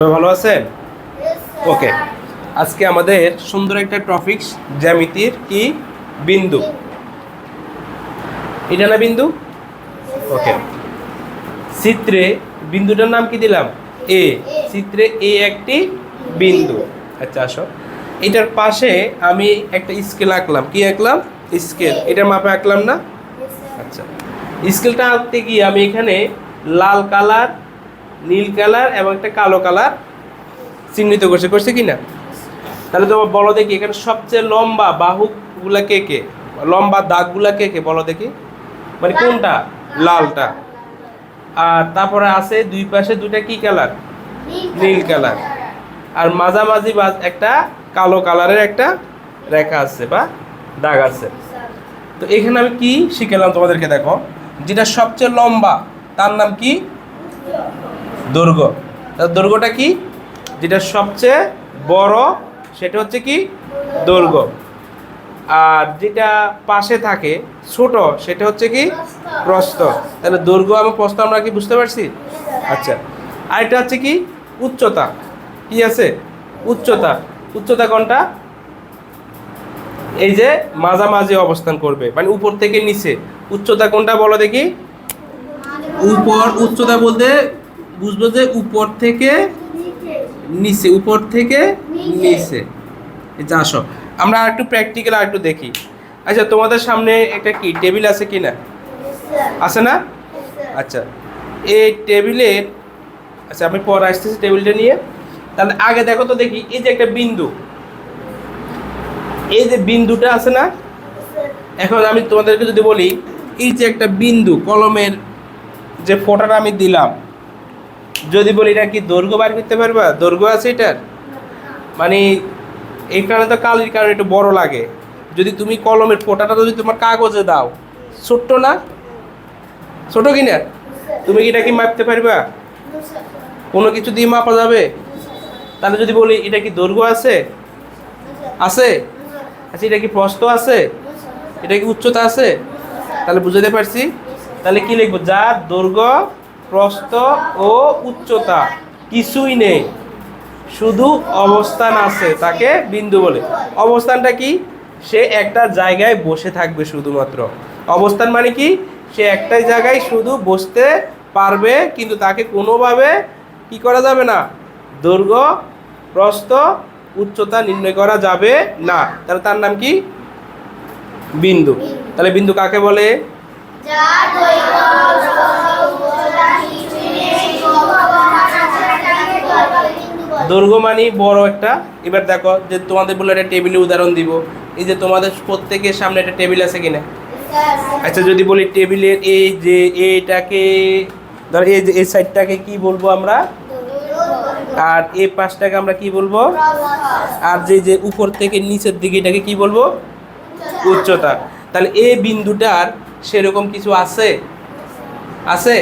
সবাই ভালো আছেন? ওকে, আজকে আমাদের সুন্দর একটা টপিকস জ্যামিতির কি বিন্দু। এটা না বিন্দু? ওকে, চিত্রে বিন্দুটার নাম কি দিলাম? এ। চিত্রে এ একটি বিন্দু। আচ্ছা আসো, এটার পাশে আমি একটা স্কেল আঁকলাম। কি আঁকলাম? স্কেল। এটার মাপে আঁকলাম না? আচ্ছা, স্কেলটা আঁকতে গিয়ে আমি এখানে লাল কালার, নীল কালার এবং একটা কালো কালার চিহ্নিত করছে কি না? তাহলে তোমার বলো দেখি, এখানে সবচেয়ে লম্বা বাহুগুলা কে কে, লম্বা দাগগুলা কে কে বলো দেখি। মানে কোনটা? লালটা। আর তারপরে আছে দুই পাশে দুইটা কি কালার? নীল কালার। আর মাঝামাঝি একটা কালো কালারের একটা রেখা আছে বা দাগ আছে। তো এখানে আমি কি শিখলাম তোমাদেরকে, দেখো, যেটা সবচেয়ে লম্বা তার নাম কি? দৈর্ঘ্য। তার দৈর্ঘ্যটা কি? যেটা সবচেয়ে বড় সেটা হচ্ছে কি? দৈর্ঘ্য। আর যেটা পাশে থাকে ছোট সেটা হচ্ছে কি? প্রস্থ। তাহলে দৈর্ঘ্য এবং প্রস্থ আমরা কি বুঝতে পারছি? আচ্ছা, আরেকটা হচ্ছে কি? উচ্চতা। কি আছে? উচ্চতা। উচ্চতা কোনটা? এই যে মাঝামাঝি অবস্থান করবে, মানে উপর থেকে নিচে। উচ্চতা কোনটা বলো দেখি। উপর। উচ্চতা বলতে বুঝবো যে উপর থেকে নিচে, উপর থেকে নিচে। আচ্ছা আসো, আমরা একটু প্র্যাকটিক্যাল আর একটু দেখি। আচ্ছা, তোমাদের সামনে একটা কি টেবিল আছে কি না? আছে না? আচ্ছা, এই টেবিলের, আচ্ছা আমি পরে আসতেছি টেবিলটা নিয়ে। তাহলে আগে দেখো তো দেখি, এই যে একটা বিন্দু, এই যে বিন্দুটা আছে না? এখন আমি তোমাদেরকে যদি বলি, এই যে একটা বিন্দু, কলমের যে ফোঁটাটা আমি দিলাম, যদি বলি এটা কি দৈর্ঘ্য বার করতে পারবা? দৈর্ঘ্য আছে এটার? মানে এই কারণে তো কালির কারণে একটু বড় লাগে। যদি তুমি কলমের ফোঁটাটা যদি তোমার কাগজে দাও, ছোট্ট না? ছোট কি না? তুমি এটা কি মাপতে পারবা? কোনো কিছু দিয়ে মাপা যাবে? তাহলে যদি বলি এটা কি দৈর্ঘ্য আছে? আছে। আচ্ছা, এটা কি প্রস্থ আছে? এটা কি উচ্চতা আছে? তাহলে বুঝতে পারছি। তাহলে কি লিখবো? যার দৈর্ঘ্য, প্রস্থ ও উচ্চতা কিছুই নেই, শুধু অবস্থান আছে, তাকে বিন্দু বলে। অবস্থানটা কি? সে একটা জায়গায় বসে থাকবে শুধুমাত্র। অবস্থান মানে কি? সে একটাই জায়গায় শুধু বসতে পারবে, কিন্তু তাকে কোনোভাবে কি করা যাবে না? দৈর্ঘ্য, প্রস্থ, উচ্চতা নির্ণয় করা যাবে না। তাহলে তার নাম কি? বিন্দু। তাহলে বিন্দু কাকে বলে? দৈর্ঘ্য মানে বড় একটা। এবার দেখো, যে তোমাদের বলে একটা টেবিলের উদাহরণ দিব। এই যে তোমাদের প্রত্যেকের সামনে একটা টেবিল আছে কিনা? আচ্ছা, যদি বলি টেবিলের এই যে এইটাকে, ধর এই যে এই সাইডটাকে কি বলবো আমরা? আর এই পাশটাকে আমরা কি বলবো? আর যে যে উপর থেকে নিচের দিকে এটাকে কি বলবো? উচ্চতা। তাহলে এই বিন্দুটার সেরকম কিছু আছে? আছে।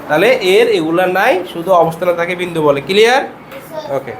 তাহলে এর এগুলা নাই, শুধু অবস্থানে তাকে বিন্দু বলে। ক্লিয়ার? ওকে।